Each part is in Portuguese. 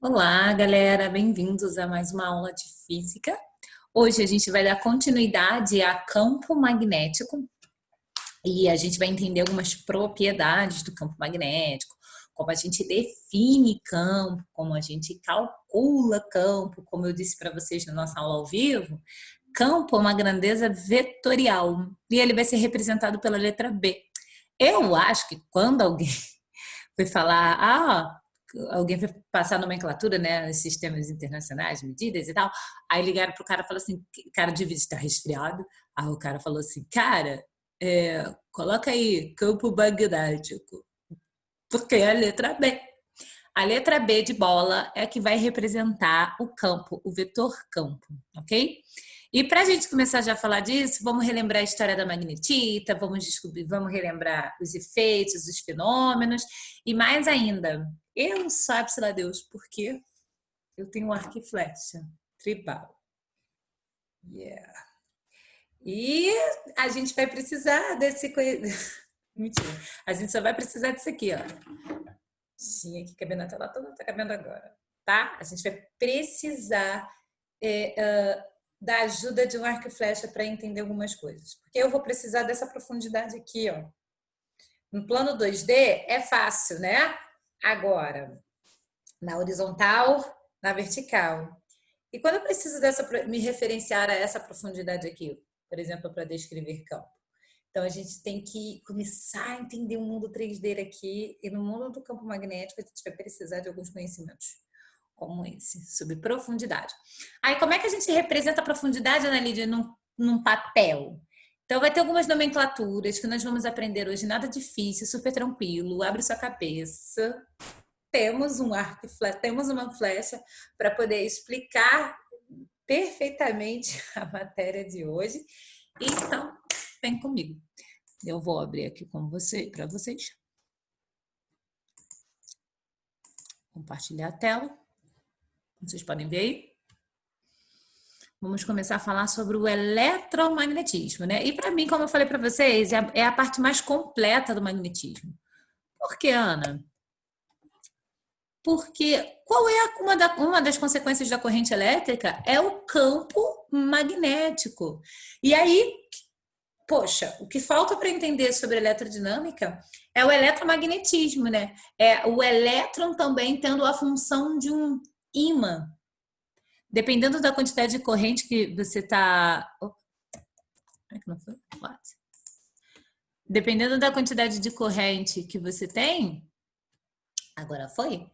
Olá, galera, bem-vindos a mais uma aula de física. Hoje a gente vai dar continuidade a campo magnético e a gente vai entender algumas propriedades do campo magnético, como a gente define campo, como a gente calcula campo, como eu disse para vocês na nossa aula ao vivo. Campo é uma grandeza vetorial e ele vai ser representado pela letra B. Eu acho que quando alguém foi falar, alguém foi passar nomenclatura, né, sistemas internacionais, medidas e tal, aí ligaram pro cara e falaram assim, cara, devia estar resfriado. Aí o cara falou assim, cara, coloca aí campo magnético, porque é a letra B. A letra B de bola é a que vai representar o campo, o vetor campo, ok? E para a gente começar já a falar disso, vamos relembrar a história da magnetita, vamos relembrar os efeitos, os fenômenos e mais ainda, eu sabe-se lá Deus por quê eu tenho um arco e flecha tribal. Yeah. E a gente vai precisar desse... Mentira, a gente só vai precisar disso aqui, ó. Tinha que caber na tela toda, não tá cabendo agora, tá? A gente vai precisar da ajuda de um arco e flecha para entender algumas coisas. Porque eu vou precisar dessa profundidade aqui, ó. No plano 2D é fácil, né? Agora, na horizontal, na vertical. E quando eu preciso me referenciar a essa profundidade aqui, por exemplo, para descrever campo? Então, a gente tem que começar a entender o mundo 3D aqui, e no mundo do campo magnético a gente vai precisar de alguns conhecimentos como esse, sobre profundidade. Aí, como é que a gente representa a profundidade, Ana Lídia, num papel? Então, vai ter algumas nomenclaturas que nós vamos aprender hoje, nada difícil, super tranquilo, abre sua cabeça. Temos um arco e flecha, temos uma flecha para poder explicar perfeitamente a matéria de hoje. Então, vem comigo. Eu vou abrir aqui com para vocês. Compartilhar a tela. Vocês podem ver aí. Vamos começar a falar sobre o eletromagnetismo, né? E para mim, como eu falei para vocês, é a parte mais completa do magnetismo. Por que, Ana? Porque qual é uma das consequências da corrente elétrica? É o campo magnético. E aí, poxa, o que falta para entender sobre eletrodinâmica é o eletromagnetismo, né? É o elétron também tendo a função de um ímã. Dependendo da quantidade de corrente que você está... Dependendo da quantidade de corrente que você tem... Agora foi?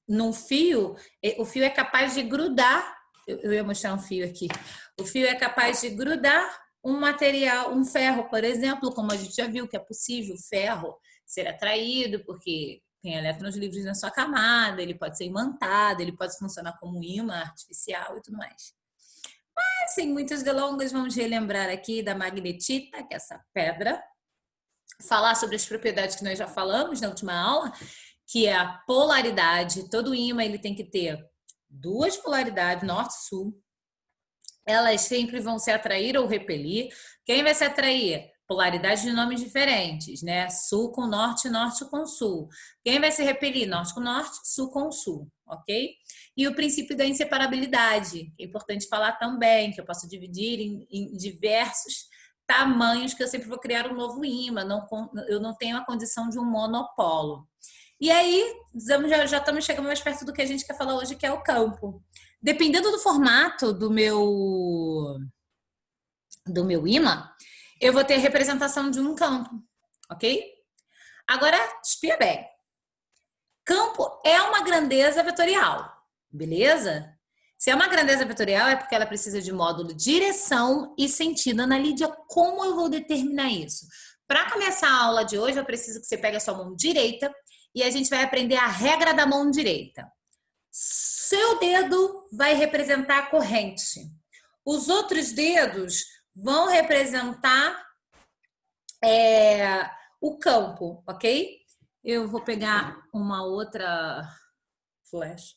Num fio, o fio é capaz de grudar... Eu ia mostrar um fio aqui. O fio é capaz de grudar um material, um ferro, por exemplo, como a gente já viu que é possível o ferro ser atraído, porque tem elétrons livres na sua camada, ele pode ser imantado, ele pode funcionar como um ímã artificial e tudo mais. Mas, sem muitas delongas, vamos relembrar aqui da magnetita, que é essa pedra, falar sobre as propriedades que nós já falamos na última aula, que é a polaridade. Todo ímã ele tem que ter duas polaridades, norte e sul. Elas sempre vão se atrair ou repelir. Quem vai se atrair? Polaridade de nomes diferentes, né? Sul com norte, norte com sul. Quem vai se repelir? Norte com norte, sul com sul, ok? E o princípio da inseparabilidade, que é importante falar também, que eu posso dividir em diversos tamanhos, que eu sempre vou criar um novo ímã, eu não tenho a condição de um monopolo. E aí, já estamos chegando mais perto do que a gente quer falar hoje, que é o campo. Dependendo do formato do meu ímã, eu vou ter representação de um campo, ok? Agora, espia bem. Campo é uma grandeza vetorial, beleza? Se é uma grandeza vetorial, é porque ela precisa de módulo direção e sentido. Ana Lídia, como eu vou determinar isso? Para começar a aula de hoje, eu preciso que você pegue a sua mão direita e a gente vai aprender a regra da mão direita. Seu dedo vai representar a corrente. Os outros dedos vão representar o campo, ok? Eu vou pegar uma outra flecha.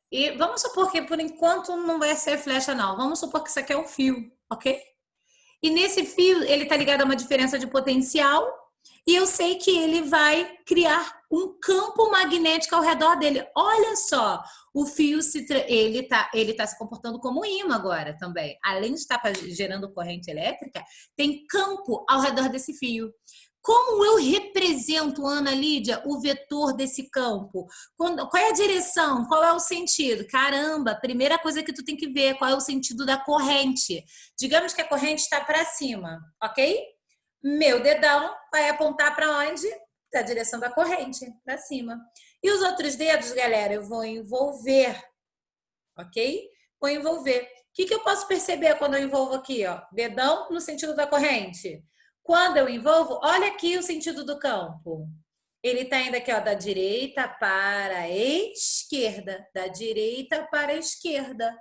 E vamos supor que por enquanto não vai ser flecha não. Vamos supor que isso aqui é um fio, ok? E nesse fio ele está ligado a uma diferença de potencial e eu sei que ele vai criar um campo magnético ao redor dele. Olha só, o fio ele tá se comportando como ímã agora também. Além de estar gerando corrente elétrica, tem campo ao redor desse fio. Como eu represento, Ana Lídia, o vetor desse campo? Qual é a direção? Qual é o sentido? Caramba, primeira coisa que tu tem que ver, qual é o sentido da corrente? Digamos que a corrente está para cima, ok? Meu dedão vai apontar para onde? Da direção da corrente, para cima. E os outros dedos, galera, eu vou envolver, ok? Vou envolver. O que eu posso perceber quando eu envolvo aqui, ó? Dedão no sentido da corrente. Quando eu envolvo, olha aqui o sentido do campo. Ele está indo aqui, ó, da direita para a esquerda. Da direita para a esquerda.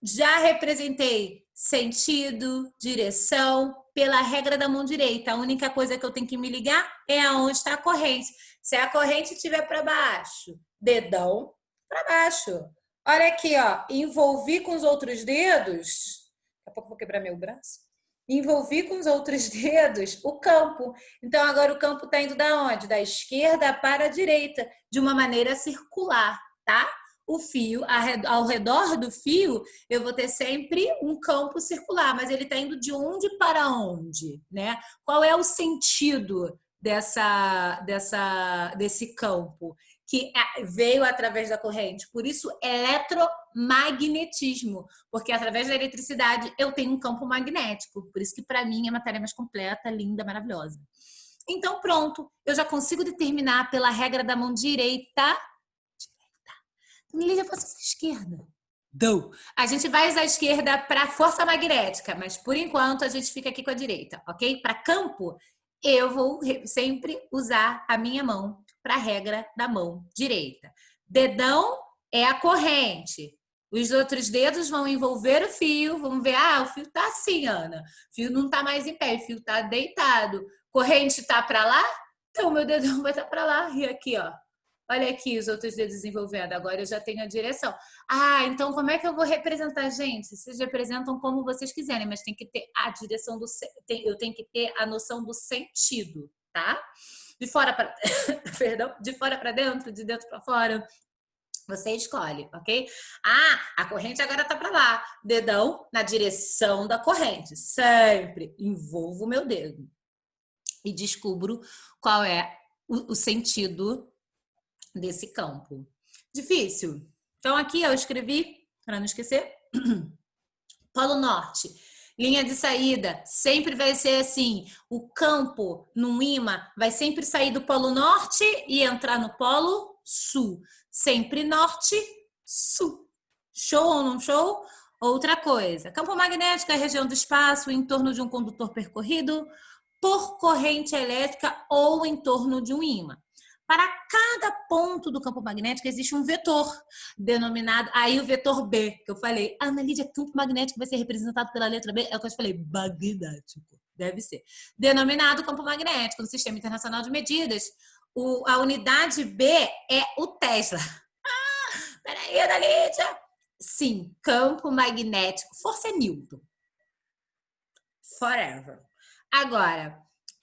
Já representei sentido, direção, pela regra da mão direita. A única coisa que eu tenho que me ligar é aonde está a corrente. Se a corrente estiver para baixo, dedão para baixo. Olha aqui, ó, envolvi com os outros dedos. Daqui a pouco eu vou quebrar meu braço. Envolvi com os outros dedos o campo. Então, agora o campo está indo da onde? Da esquerda para a direita, de uma maneira circular, tá? O fio, ao redor do fio, eu vou ter sempre um campo circular, mas ele está indo de onde para onde, né? Qual é o sentido desse campo? Que veio através da corrente. Por isso, eletromagnetismo, porque através da eletricidade eu tenho um campo magnético. Por isso que para mim é matéria mais completa, linda, maravilhosa. Então pronto, eu já consigo determinar pela regra da mão direita. Lídia, eu posso usar a esquerda. Não. A gente vai usar a esquerda para força magnética, mas por enquanto a gente fica aqui com a direita, ok? Para campo, eu vou sempre usar a minha mão para a regra da mão direita. Dedão é a corrente. Os outros dedos vão envolver o fio. Vamos ver, o fio tá assim, Ana. O fio não tá mais em pé, o fio tá deitado. Corrente tá para lá? Então, meu dedão vai estar para lá. E aqui, ó. Olha aqui os outros dedos desenvolvendo. Agora eu já tenho a direção. Então como é que eu vou representar, gente? Vocês representam como vocês quiserem, mas tem que ter a direção do... Eu tenho que ter a noção do sentido, tá? De fora para... Perdão, de fora para dentro, de dentro para fora. Você escolhe, ok? A corrente agora tá para lá. Dedão na direção da corrente. Sempre envolvo o meu dedo. E descubro qual é o sentido desse campo. Difícil? Então aqui eu escrevi, para não esquecer, Polo Norte. Linha de saída sempre vai ser assim, o campo num ímã vai sempre sair do Polo Norte e entrar no Polo Sul. Sempre Norte, Sul. Show ou não show? Outra coisa, campo magnético é a região do espaço em torno de um condutor percorrido por corrente elétrica ou em torno de um ímã. Para cada ponto do campo magnético existe um vetor denominado, aí o vetor B, que eu falei, Ana Lídia, campo magnético vai ser representado pela letra B, é o que eu falei, magnético, deve ser. Denominado campo magnético no Sistema Internacional de Medidas, a unidade B é o Tesla. Peraí, Ana Lídia. Sim, campo magnético, força é Newton. Forever. Agora,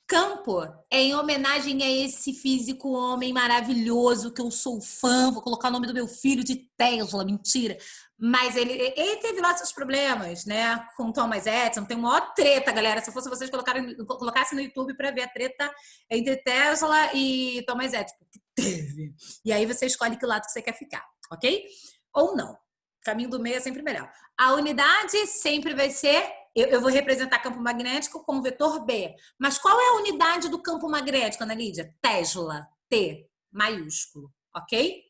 campo é em homenagem a esse físico homem maravilhoso que eu sou fã, vou colocar o nome do meu filho de Tesla, mentira. Mas ele teve lá seus problemas, né? Com Thomas Edison, tem uma maior treta, galera. Se fosse vocês colocassem no YouTube para ver a treta entre Tesla e Thomas Edison, porque teve. E aí você escolhe que lado que você quer ficar, ok? Ou não. O caminho do meio é sempre melhor. A unidade sempre vai ser... Eu vou representar campo magnético como vetor B. Mas qual é a unidade do campo magnético, Ana Lídia? Tesla. T, maiúsculo. Ok?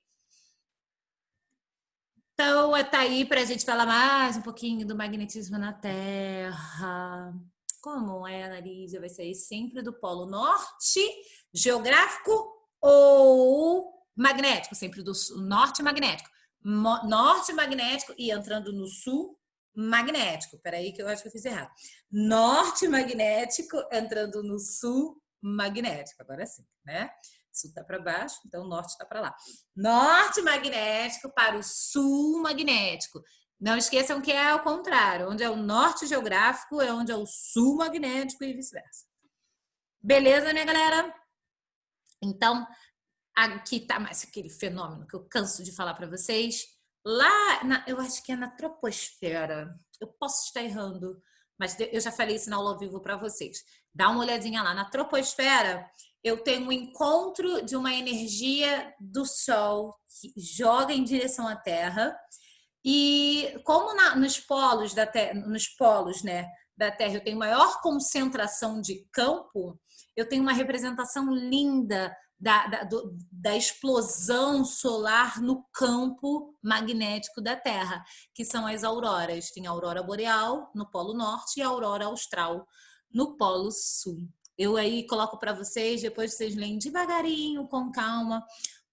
Então, tá aí para a gente falar mais um pouquinho do magnetismo na Terra. Como é, Ana Lídia? Vai sair sempre do polo norte, geográfico ou magnético? Sempre do norte magnético. Norte magnético e entrando no sul magnético. Peraí que eu acho que eu fiz errado. Norte magnético entrando no sul magnético. Agora sim, né? Sul tá para baixo, então o norte tá para lá. Norte magnético para o sul magnético. Não esqueçam que é ao contrário. Onde é o norte geográfico é onde é o sul magnético e vice-versa. Beleza, né, galera? Então, Aqui tá mais aquele fenômeno que eu canso de falar para vocês. Lá, eu acho que é na troposfera. Eu posso estar errando, mas eu já falei isso na aula ao vivo para vocês. Dá uma olhadinha lá. Na troposfera, eu tenho um encontro de uma energia do Sol que joga em direção à Terra. E como nos polos da Terra, né, da Terra eu tenho maior concentração de campo, eu tenho uma representação linda da explosão solar no campo magnético da Terra, que são as auroras. Tem a aurora boreal no Polo Norte e a aurora austral no Polo Sul. Eu aí coloco para vocês, depois vocês leem devagarinho, com calma,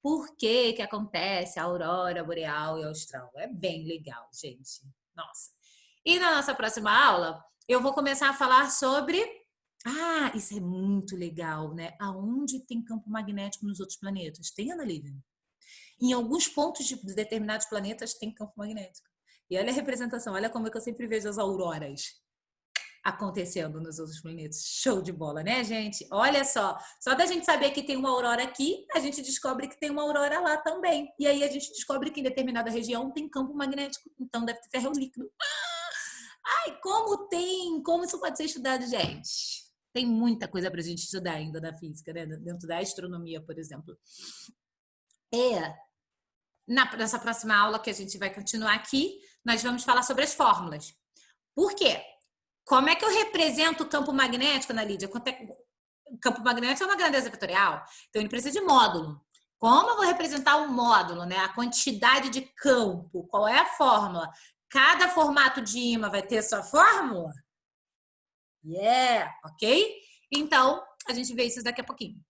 por que acontece a aurora boreal e austral. É bem legal, gente. Nossa. E na nossa próxima aula, eu vou começar a falar sobre... Ah, isso é muito legal, né? Aonde tem campo magnético nos outros planetas? Tem, Ana Lívia? Em alguns pontos de determinados planetas tem campo magnético. E olha a representação, olha como é que eu sempre vejo as auroras acontecendo nos outros planetas. Show de bola, né, gente? Olha só da gente saber que tem uma aurora aqui, a gente descobre que tem uma aurora lá também. E aí a gente descobre que em determinada região tem campo magnético, então deve ter ferro líquido. Ai, como isso pode ser estudado, gente? Tem muita coisa para a gente estudar ainda na física, né? Dentro da astronomia, por exemplo. Nessa próxima aula que a gente vai continuar aqui, nós vamos falar sobre as fórmulas. Por quê? Como é que eu represento o campo magnético, Ana Lídia? O campo magnético é uma grandeza vetorial, então ele precisa de módulo. Como eu vou representar um módulo, né? A quantidade de campo, qual é a fórmula? Cada formato de ímã vai ter sua fórmula? Ok? Então, a gente vê isso daqui a pouquinho.